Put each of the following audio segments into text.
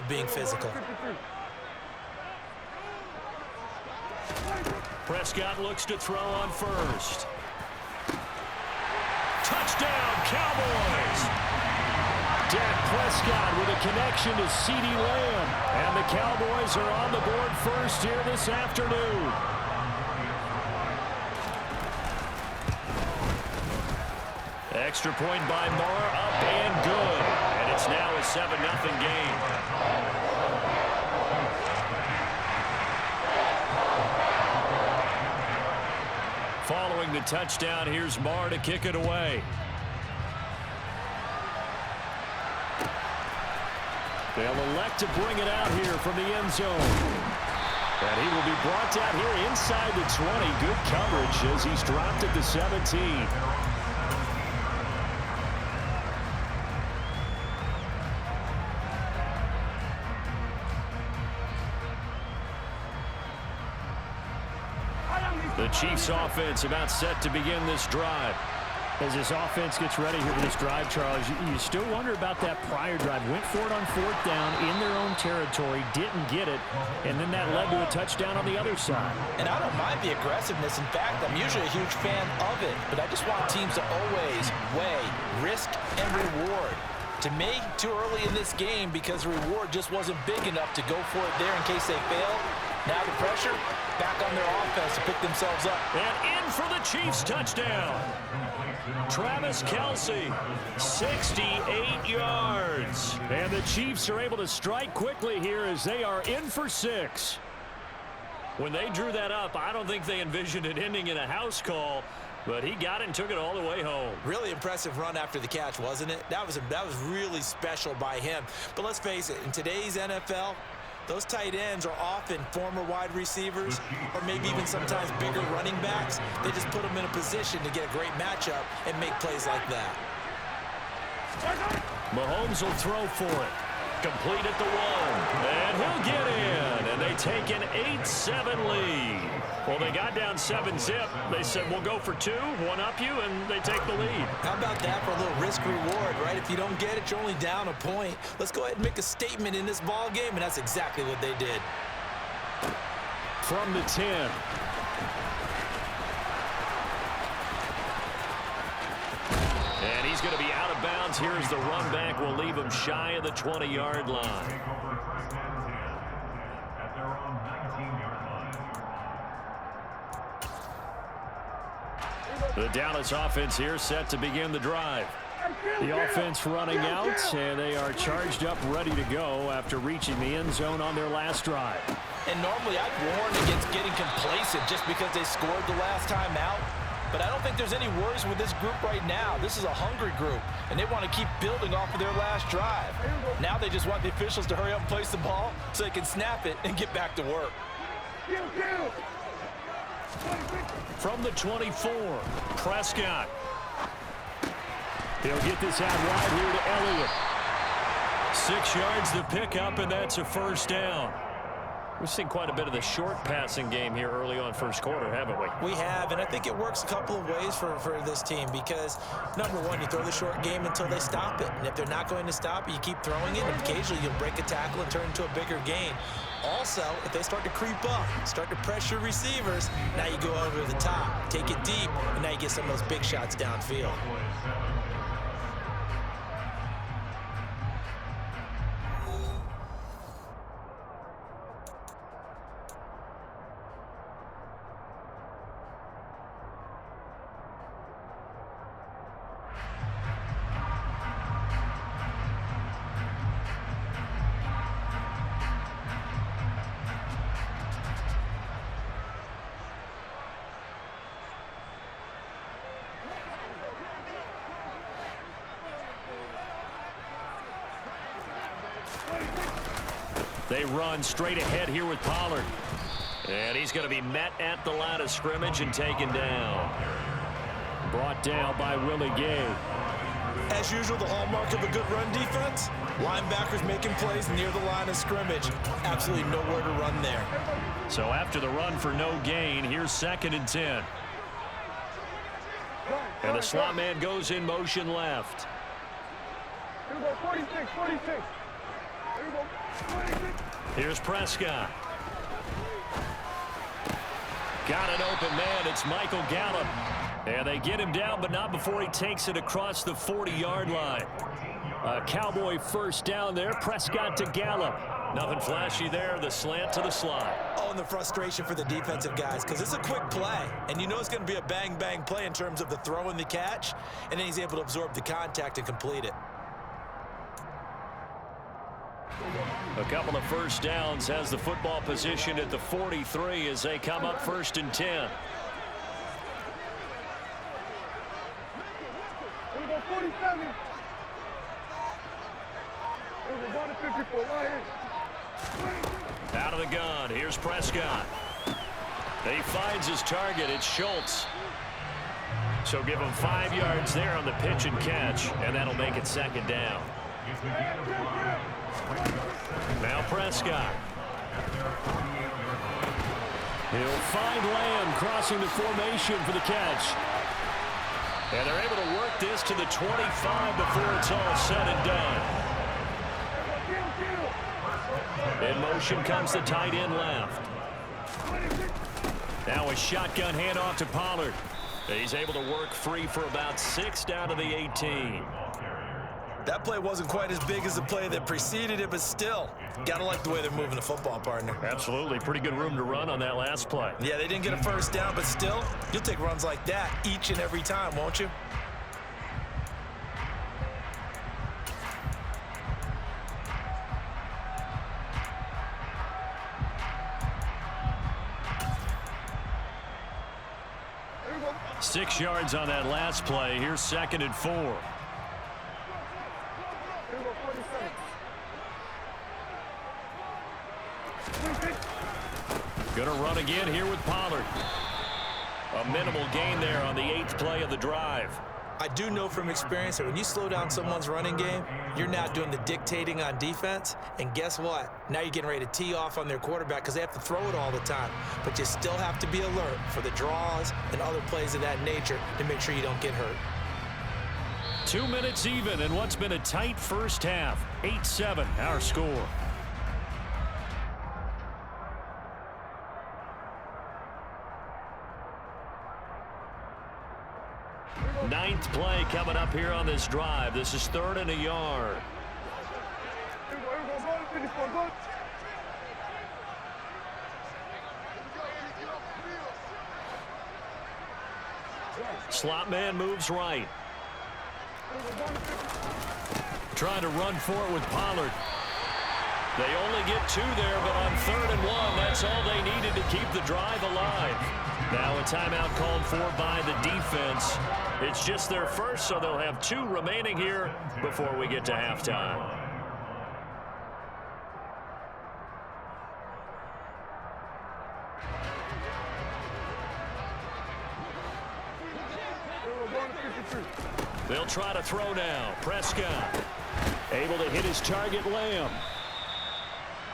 love being physical. Prescott looks to throw on first. Touchdown, Cowboys! Dak Prescott with a connection to CeeDee Lamb. And the Cowboys are on the board first here this afternoon. Extra point by Moore, up and good. And it's now a 7-0 game. Following the touchdown, here's Moore to kick it away. They'll elect to bring it out here from the end zone. And he will be brought down here inside the 20. Good coverage as he's dropped at the 17. The Chiefs offense about set to begin this drive. As this offense gets ready here for this drive, Charles, you still wonder about that prior drive. Went for it on 4th down in their own territory, didn't get it, and then that led to a touchdown on the other side. And I don't mind the aggressiveness. In fact, I'm usually a huge fan of it, but I just want teams to always weigh risk and reward. To me, too early in this game because the reward just wasn't big enough to go for it there in case they fail. Now the pressure back on their offense to pick themselves up. And in for the Chiefs touchdown. Travis Kelce, 68 yards. And the Chiefs are able to strike quickly here as they are in for 6. When they drew that up, I don't think they envisioned it ending in a house call, but he got it and took it all the way home. Really impressive run after the catch, wasn't it? That was really special by him. But let's face it, in today's NFL, those tight ends are often former wide receivers or maybe even sometimes bigger running backs. They just put them in a position to get a great matchup and make plays like that. Mahomes will throw for it. Complete at the 1. And he'll get in. And they take an 8-7 lead. Well, they got down 7-zip. They said, we'll go for 2, one up you, and they take the lead. How about that for a little risk-reward, right? If you don't get it, you're only down a point. Let's go ahead and make a statement in this ball game, and that's exactly what they did. From the 10. And he's going to be out of bounds. Here's the run back. Will leave him shy of the 20-yard line. The Dallas offense here set to begin the drive. The offense running out, and they are charged up, ready to go after reaching the end zone on their last drive. And normally I'd warn against getting complacent just because they scored the last time out. But I don't think there's any worries with this group right now. This is a hungry group, and they want to keep building off of their last drive. Now they just want the officials to hurry up and place the ball so they can snap it and get back to work. From the 24, Prescott. He'll get this out wide here to Elliott. 6 yards the pickup, and that's a first down. We've seen quite a bit of the short passing game here early on first quarter, haven't we? We have, and I think it works a couple of ways for this team because, number one, you throw the short game until they stop it. And if they're not going to stop it, you keep throwing it, and occasionally you'll break a tackle and turn into a bigger gain. Also, if they start to creep up, start to pressure receivers, now you go over the top, take it deep, and now you get some of those big shots downfield. They run straight ahead here with Pollard. And he's going to be met at the line of scrimmage and taken down. Brought down by Willie Gay. As usual, the hallmark of a good run defense, linebackers making plays near the line of scrimmage. Absolutely nowhere to run there. So after the run for no gain, here's 2nd and 10. And the slot man goes in motion left. Here we go, 46. Here we go. Here's Prescott. Got an open man. It's Michael Gallup. And they get him down, but not before he takes it across the 40-yard line. A Cowboy first down there. Prescott to Gallup. Nothing flashy there. The slant to the slot. Oh, and the frustration for the defensive guys, because it's a quick play. And you know it's going to be a bang-bang play in terms of the throw and the catch. And then he's able to absorb the contact and complete it. A couple of first downs has the football position at the 43 as they come up 1st and 10. Out of the gun. Here's Prescott. He finds his target. It's Schultz. So give him 5 yards there on the pitch and catch, and that'll make it 2nd down. Now Prescott. He'll find Lamb crossing the formation for the catch. And they're able to work this to the 25 before it's all said and done. In motion comes the tight end left. Now a shotgun handoff to Pollard. He's able to work free for about 6 down to the 18. That play wasn't quite as big as the play that preceded it, but still, gotta like the way they're moving the football, partner. Absolutely. Pretty good room to run on that last play. Yeah, they didn't get a first down, but still, you'll take runs like that each and every time, won't you? Six yards on that last play. Here's 2nd and 4. Gonna run again here with Pollard. A minimal gain there on the 8th play of the drive. I do know from experience that when you slow down someone's running game, you're not doing the dictating on defense. And guess what? Now you're getting ready to tee off on their quarterback because they have to throw it all the time. But you still have to be alert for the draws and other plays of that nature to make sure you don't get hurt. 2 minutes even in what's been a tight first half. 8-7 our score. Ninth play coming up here on this drive. This is 3rd and a yard. Slot man moves right. Trying to run for it with Pollard. They only get 2 there, but on 3rd and 1, that's all they needed to keep the drive alive. Now a timeout called for by the defense. It's just their first, so they'll have 2 remaining here before we get to halftime. They'll try to throw now. Prescott able to hit his target, Lamb.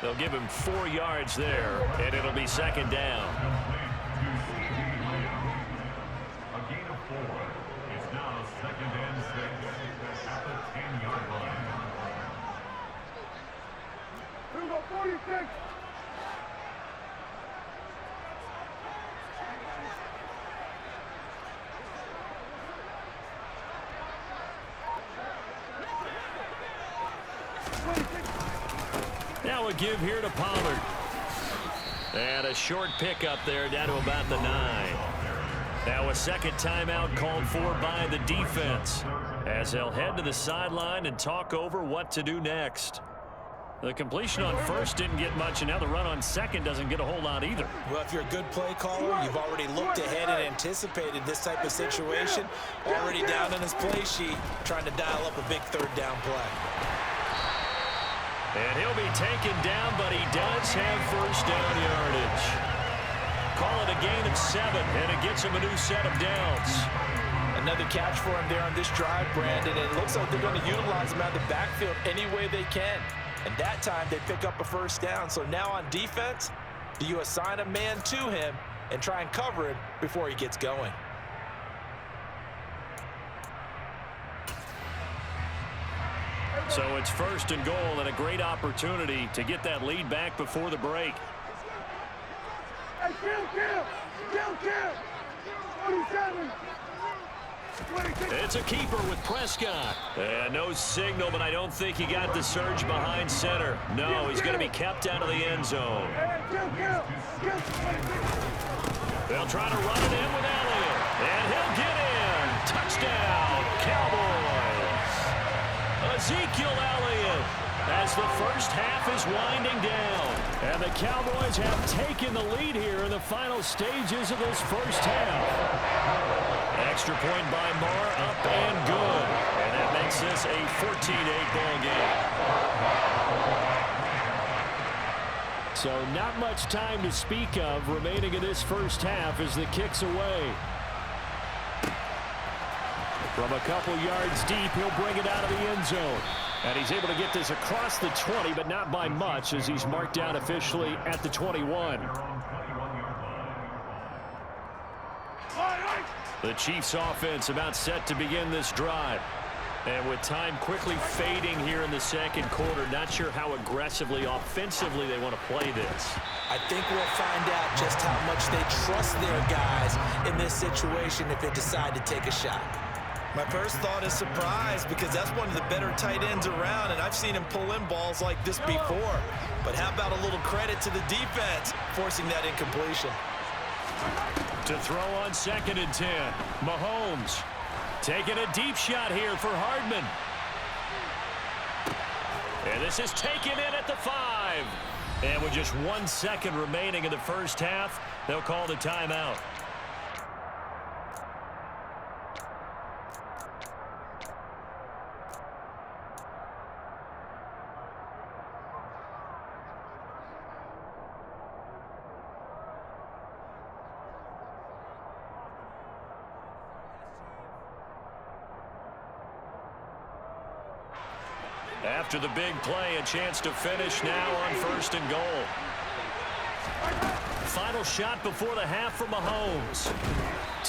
They'll give him 4 yards there, and it'll be 2nd down. A gain of 4. It's now 2nd and 6 at the 10-yard line. 46. Now a give here to Pollard. And a short pickup there down to about the 9. Now a 2nd timeout called for by the defense as they'll head to the sideline and talk over what to do next. The completion on 1st didn't get much, and now the run on 2nd doesn't get a whole lot either. Well, if you're a good play caller, you've already looked ahead and anticipated this type of situation. Already down on his play sheet, trying to dial up a big 3rd down play. And he'll be taken down, but he does have 1st down yardage. Call it a gain of 7, and it gets him a new set of downs. Another catch for him there on this drive, Brandon, and it looks like they're going to utilize him out of the backfield any way they can. And that time, they pick up a 1st down. So now on defense, do you assign a man to him and try and cover him before he gets going? So it's 1st and goal and a great opportunity to get that lead back before the break. Hey, kill. 47. It's a keeper with Prescott. And no signal, but I don't think he got the surge behind center. No, he's going to be kept out of the end zone. They'll try to run it in with Elliott. And he'll get in. Touchdown, Cowboys. Ezekiel Elliott as the first half is winding down. And the Cowboys have taken the lead here in the final stages of this first half. Extra point by Marr, up and good. And that makes this a 14-8 ball game. So not much time to speak of remaining in this first half as the kick's away. From a couple yards deep, he'll bring it out of the end zone. And he's able to get this across the 20, but not by much as he's marked down officially at the 21. The Chiefs offense about set to begin this drive. And with time quickly fading here in the second quarter, not sure how aggressively, offensively they want to play this. I think we'll find out just how much they trust their guys in this situation if they decide to take a shot. My first thought is surprise because that's one of the better tight ends around, and I've seen him pull in balls like this before. But how about a little credit to the defense forcing that incompletion? To throw on 2nd and 10, Mahomes taking a deep shot here for Hardman. And this is taken in at the 5. And with just 1 second remaining in the first half, they'll call the timeout. After the big play, a chance to finish now on 1st and goal. Final shot before the half for Mahomes.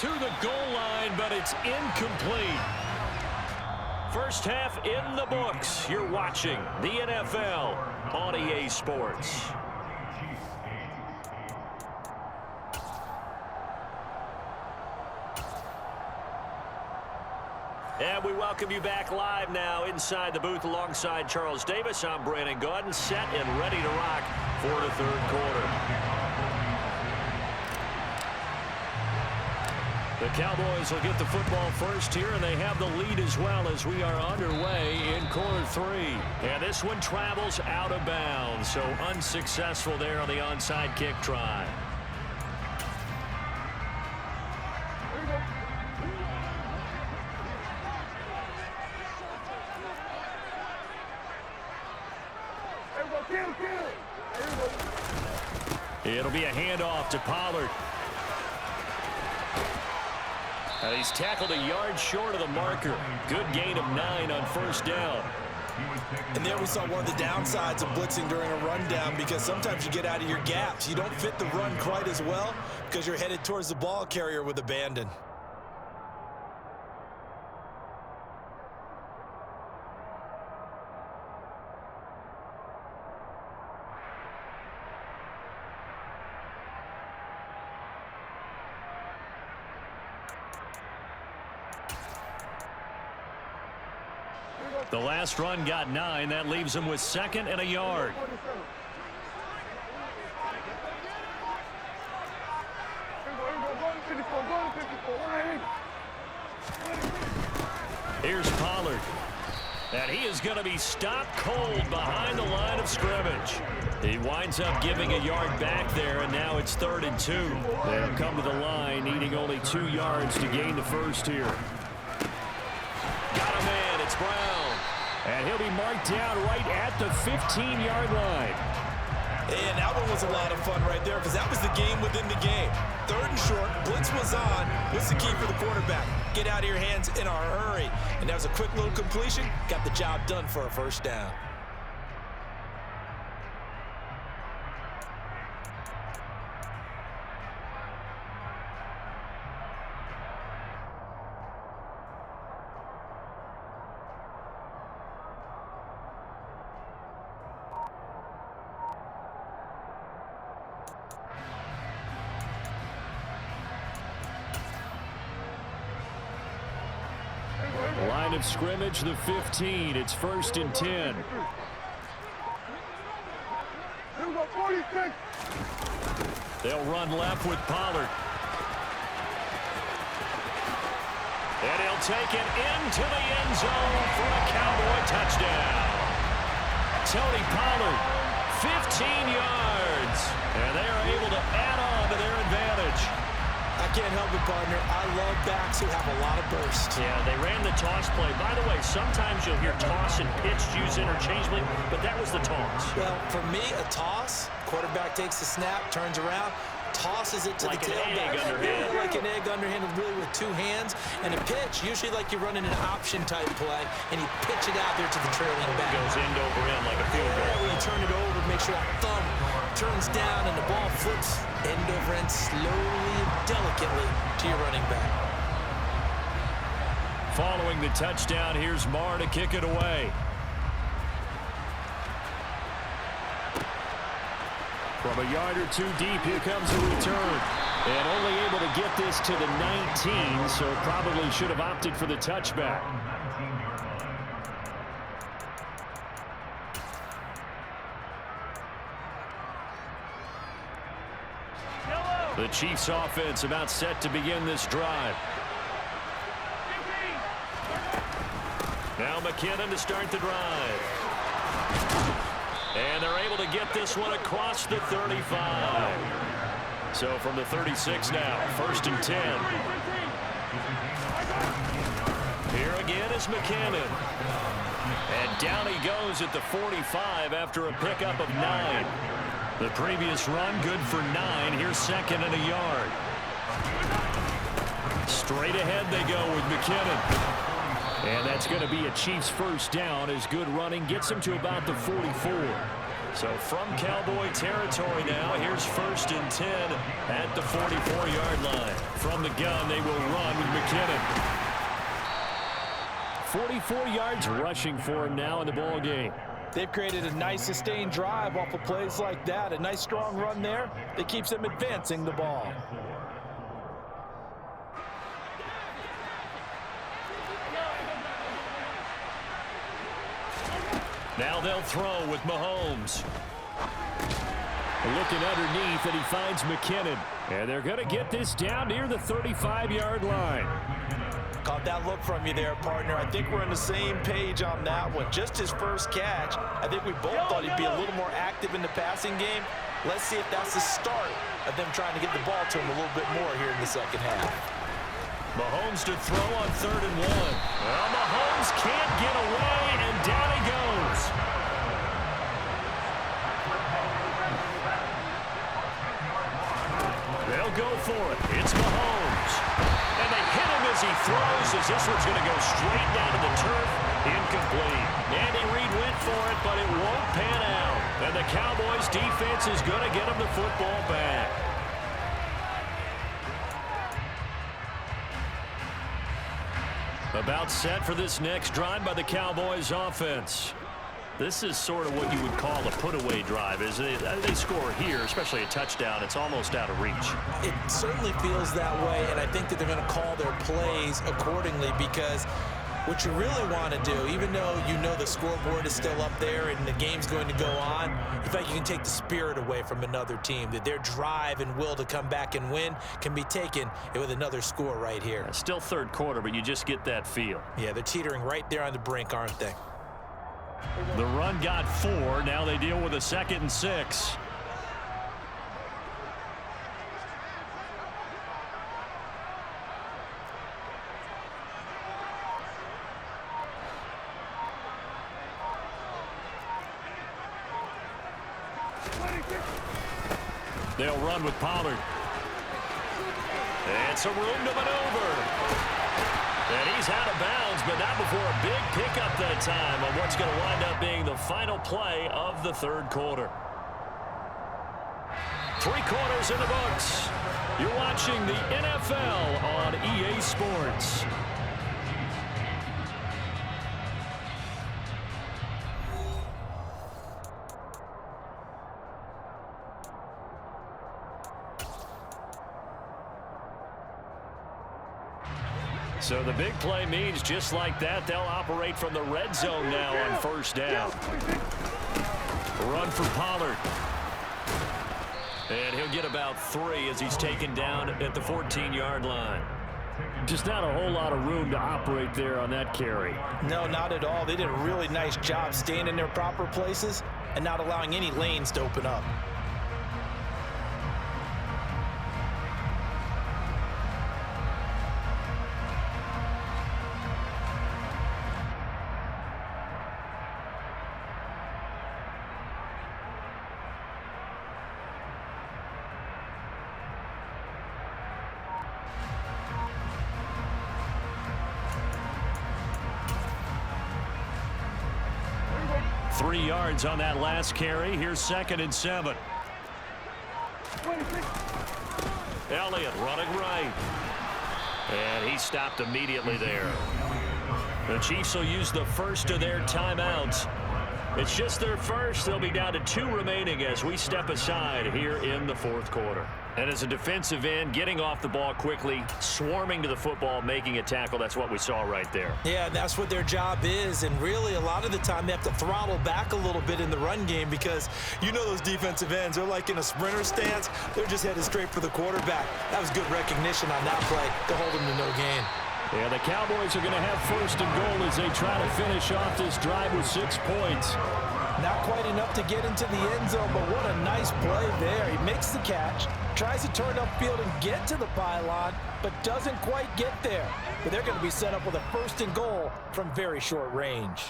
To the goal line, but it's incomplete. First half in the books. You're watching the NFL on EA Sports. And we welcome you back live now inside the booth alongside Charles Davis. I'm Brandon Gaudin, set and ready to rock for the third quarter. The Cowboys will get the football first here, and they have the lead as well as we are underway in quarter 3. And this one travels out of bounds, so unsuccessful there on the onside kick try. It'll be a handoff to Pollard. And he's tackled a yard short of the marker. Good gain of 9 on first down. And there we saw one of the downsides of blitzing during a rundown because sometimes you get out of your gaps. You don't fit the run quite as well because you're headed towards the ball carrier with abandon. The last run got 9. That leaves him with 2nd and a yard. Here's Pollard. And he is going to be stopped cold behind the line of scrimmage. He winds up giving a yard back there, and now it's 3rd and 2. They'll come to the line, needing only 2 yards to gain the first here. Got a man. It's Brown. And he'll be marked down right at the 15-yard line. And that one was a lot of fun right there because that was the game within the game. 3rd and short, blitz was on. What's the key for the quarterback? Get out of your hands in a hurry. And that was a quick little completion. Got the job done for a first down. line of scrimmage, the 15. It's 1st and 10. 46. They'll run left with Pollard. And he'll take it into the end zone for a Cowboy touchdown. Tony Pollard, 15 yards. And they are able to add on to their advantage. I can't help it, partner. I love backs who have a lot of burst. Yeah, they ran the toss play. By the way, sometimes you'll hear toss and pitch used interchangeably, but that was the toss. Well, for me, a toss, quarterback takes the snap, turns around, tosses it to like the tailback. Egg underhand. Yeah, like an egg underhand, really with two hands. And a pitch, usually like you're running an option-type play, and you pitch it out there to the trailing back. Goes end over end like a field goal. Yeah, when you turn it over, make sure that thumb turns down and the ball flips end over end slowly and delicately to your running back. Following the touchdown, here's Marr to kick it away. From a yard or two deep, here comes a return. And only able to get this to the 19, so probably should have opted for the touchback. The Chiefs offense about set to begin this drive. Now McKinnon to start the drive. And they're able to get this one across the 35. So from the 36 now, 1st and 10. Here again is McKinnon. And down he goes at the 45 after a pickup of 9. The previous run good for 9. Here's 2nd and a yard. Straight ahead they go with McKinnon. And that's going to be a Chiefs first down as good running gets him to about the 44. So from Cowboy territory now, here's 1st and 10 at the 44-yard line. From the gun, they will run with McKinnon. 44 yards rushing for him now in the ball game. They've created a nice sustained drive off of plays like that. A nice strong run there that keeps them advancing the ball. Now they'll throw with Mahomes. Looking underneath, and he finds McKinnon. And they're going to get this down near the 35-yard line. Caught that look from you there, partner. I think we're on the same page on that one. Just his first catch. I think we both thought he'd be a little more active in the passing game. Let's see if that's the start of them trying to get the ball to him a little bit more here in the second half. Mahomes to throw on 3rd and 1. Well, Mahomes can't get away, and down he goes. They'll go for it. It's Mahomes. And they hit him as he throws, as this one's going to go straight down to the turf. Incomplete. Andy Reid went for it, but it won't pan out. And the Cowboys defense is going to get him the football back. About set for this next drive by the Cowboys offense. This is sort of what you would call a put-away drive. As they score here, especially a touchdown, it's almost out of reach. It certainly feels that way, and I think that they're going to call their plays accordingly, because what you really want to do, even though you know the scoreboard is still up there and the game's going to go on, in fact, you can take the spirit away from another team, that their drive and will to come back and win can be taken with another score right here. Still 3rd quarter, but you just get that feel. Yeah, they're teetering right there on the brink, aren't they? The run got 4. Now they deal with a 2nd and 6. They'll run with Pollard. It's a room to maneuver. And he's out of bounds, but not before a big pickup that time on what's going to wind up being the final play of the 3rd quarter. 3 quarters in the books. You're watching the NFL on EA Sports. So the big play means just like that, they'll operate from the red zone now on first down. Run for Pollard. And he'll get about 3 as he's taken down at the 14-yard line. Just not a whole lot of room to operate there on that carry. No, not at all. They did a really nice job staying in their proper places and not allowing any lanes to open up. Three yards on that last carry. Here's 2nd and 7. Elliott running right. And he stopped immediately there. The Chiefs will use the first of their timeouts. It's just their first. They'll be down to 2 remaining as we step aside here in the 4th quarter. And as a defensive end, getting off the ball quickly, swarming to the football, making a tackle, that's what we saw right there. Yeah, that's what their job is. And really, a lot of the time, they have to throttle back a little bit in the run game because you know those defensive ends, they're like in a sprinter stance. They're just headed straight for the quarterback. That was good recognition on that play to hold them to no gain. Yeah, the Cowboys are going to have 1st and goal as they try to finish off this drive with 6 points. Not quite enough to get into the end zone, but what a nice play there. He makes the catch, tries to turn upfield and get to the pylon, but doesn't quite get there. But they're going to be set up with a 1st and goal from very short range.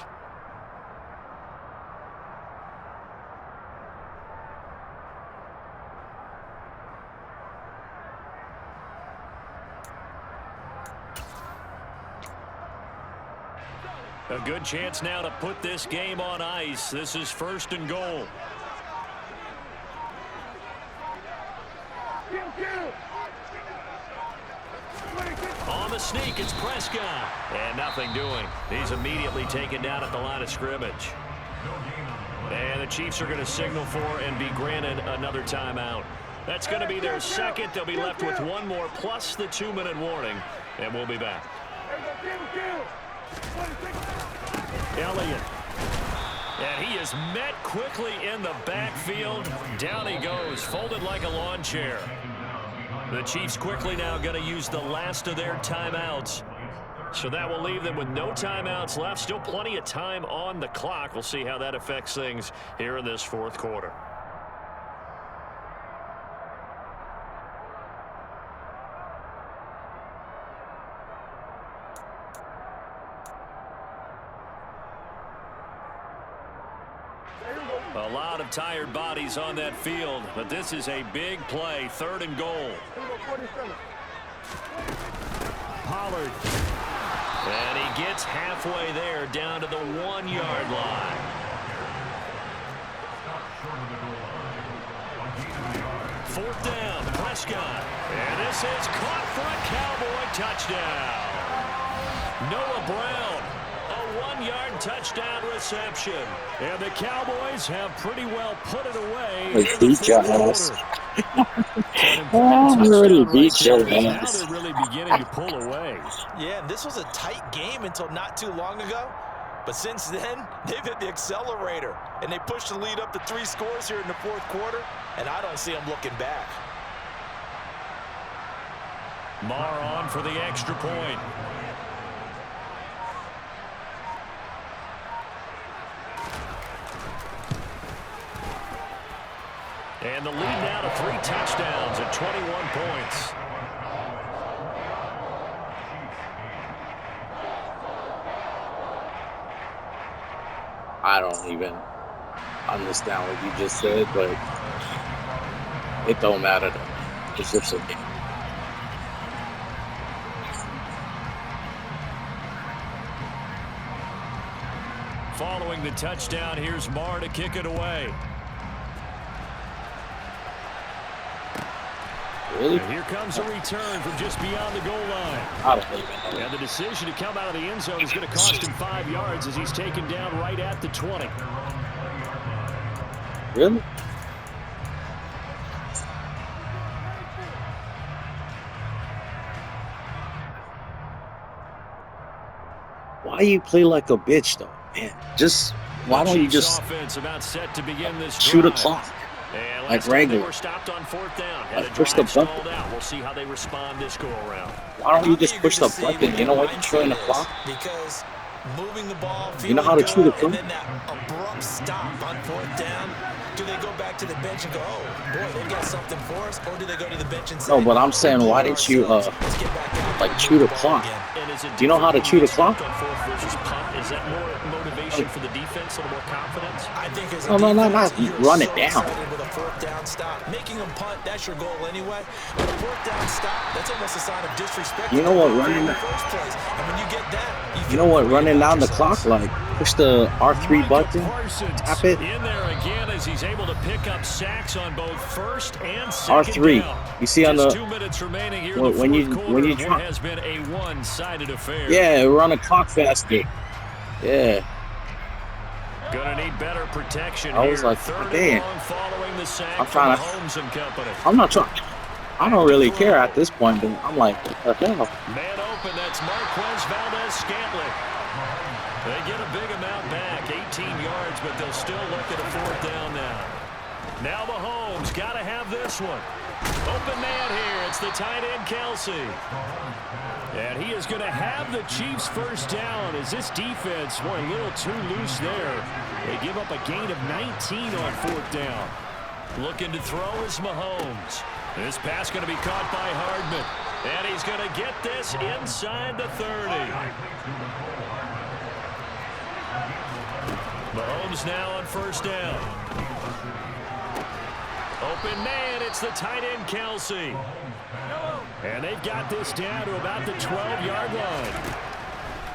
A good chance now to put this game on ice. This is 1st and goal. On the sneak, it's Prescott. And nothing doing. He's immediately taken down at the line of scrimmage. And the Chiefs are going to signal for and be granted another timeout. That's going to be their 2nd. They'll be left with 1 more plus the 2-minute warning. And we'll be back. Elliott. And he is met quickly in the backfield. Down he goes, folded like a lawn chair. The Chiefs quickly now going to use the last of their timeouts. So that will leave them with no timeouts left. Still plenty of time on the clock. We'll see how that affects things here in this 4th quarter. A lot of tired bodies on that field, but this is a big play, 3rd and goal. Pollard. And he gets halfway there down to the 1-yard line. Fourth down, Prescott. And this is caught for a Cowboy touchdown. Noah Brown, a 1-yard touchdown reception. And the Cowboys have pretty well put it away. Like beat your ass. I'm already beat your Now ass. they're really beginning to pull away. Yeah, this was a tight game until not too long ago. But since then, they've hit the accelerator. And they pushed the lead up to 3 scores here in the 4th quarter. And I don't see them looking back. Marr on for the extra point. And the lead now to 3 touchdowns at 21 points. I don't even understand what you just said, but it don't matter though. It's just a game. Following the touchdown, here's Marr to kick it away. Really? And here comes a return from just beyond the goal line. I don't even know. And the decision to come out of the end zone is going to cost him 5 yards as he's taken down right at the 20. Really? Why you play like a bitch though, man? Just why don't you just offense about set to begin this shoot a drive. clock And like last time they regular? were stopped on 4th down. Like Had a push the drive stalled button. out. We'll see how they respond this go around. Why don't you just push the button? You know what you're showing the clock? Because moving the ball, You know how to chew the clock? and then that abrupt stop on 4th down. Do they go back to the bench and go, oh, boy, they've got something for us? Or do they go to the bench and say, No, but I'm saying, why didn't you let's get back out like and chew move the ball clock? again? And is it Do you know how to chew the clock? on 4th versus punt? Is that more motivation for the defense, a little more confidence? I think as a No, not defense, you're run it so down. excited with a 4th down stop. Making them punt, that's your goal anyway. But a 4th down stop, that's almost a sign of disrespect. You know what, running running in the first place. And when you get that, You know what? Running down the clock, like push the R3 button, tap it. In there again as he's able to pick up sacks on both 1st and 2nd R3. down. You see on Just the 2 minutes remaining here when in the you- fourth when you quarter of drop- what has been a one-sided affair. yeah, run the clock faster. Yeah, Gonna need better protection I was here. like, 3rd damn. and long following the sack I'm from trying to- Mahomes and company. I'm not trying. I don't really care at this point, but I'm like, what the hell? Man open, that's Marquez Valdez-Scantling. They get a big amount back, 18 yards, but they'll still look at a 4th down now. Now Mahomes got to have this one. Open man here. It's the tight end, Kelsey. And he is going to have the Chiefs' first down as this defense, boy, a little too loose there. They give up a gain of 19 on 4th down. Looking to throw is Mahomes. This pass going to be caught by Hardman. And he's going to get this inside the 30. Mahomes now on 1st down. Open man, it's the tight end, Kelsey. And they've got this down to about the 12-yard line.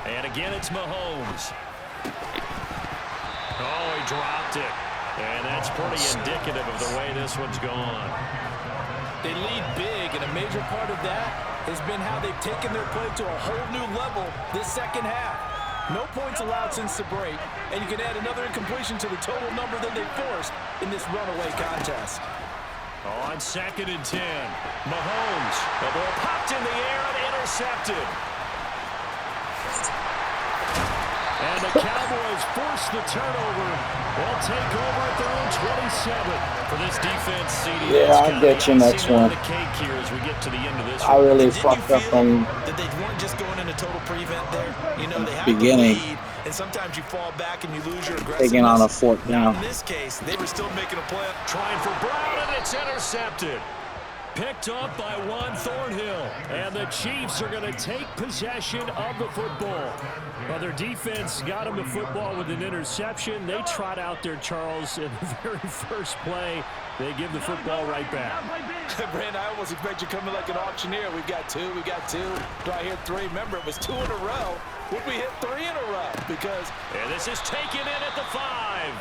And again, it's Mahomes. Oh, he dropped it. And that's pretty indicative of the way this one's gone. They lead big, and a major part of that has been how they've taken their play to a whole new level this second half. No points allowed since the break, and you can add another incompletion to the total number that they forced in this runaway contest. On 2nd and 10, Mahomes. The ball popped in the air and intercepted. And the Cowboys force the turnover. They'll take over at their own 27. For this defense, CD. Yeah, I'll get you next one. The cake here as we get to the end of this I one. really Didn't fucked you up feel on that they weren't just going into total prevent there? You know, they have Beginning. the lead, and sometimes you fall back and you lose your aggressiveness. taking on a 4th down. In this case, they were still making a play. Trying for Brown, and it's intercepted. Picked up by Juan Thornhill. And the Chiefs are going to take possession of the football. Well, their defense got them the football with an interception. They trot out there, Charles, in the very first play. They give the football right back. Brandon, I almost expect you coming like an auctioneer. We've got two. Do I hear 3? Remember, it was 2 in a row. Would we hit 3 in a row? Because And this is taken in at the 5.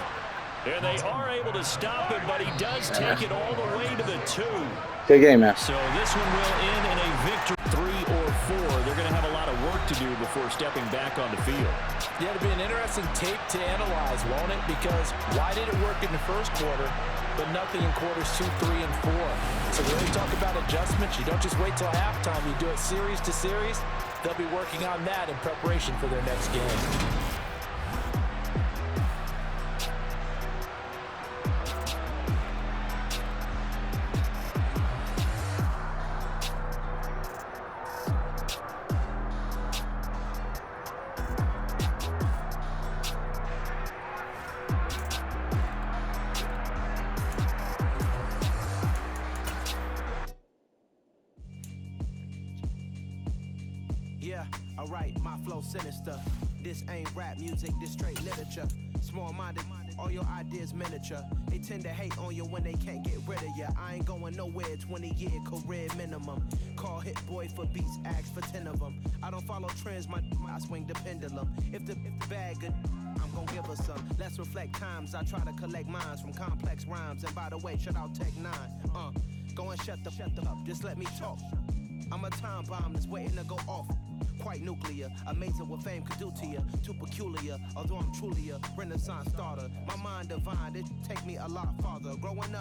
And they are able to stop him, but he does take it all the way to the 2. Good game, man. So this one will end in a victory, 3 or 4. They're going to have a lot of work to do before stepping back on the field. yeah, it'll be an interesting tape to analyze, won't it? Because why did it work in the first quarter, but nothing in quarters 2, 3, and 4? So when we talk about adjustments, you don't just wait till halftime. You do it series to series. They'll be working on that in preparation for their next game. Yeah, alright, my flow sinister. This ain't rap music, this straight literature. Small-minded, all your ideas miniature. They tend to hate on you when they can't get rid of you. I ain't going nowhere, 20-year career minimum. Call Hit Boy for beats, ask for 10 of them. I don't follow trends, I swing the pendulum. If the bag good, I'm gonna give her some. Let's reflect times, I try to collect minds from complex rhymes. And by the way, shout out Tech 9. Go and shut the up, just let me talk. I'm a time bomb that's waiting to go off. Quite nuclear, amazing what fame could do to you. Too peculiar, although I'm truly a Renaissance starter. My mind divine, it take me a lot farther. Growing up.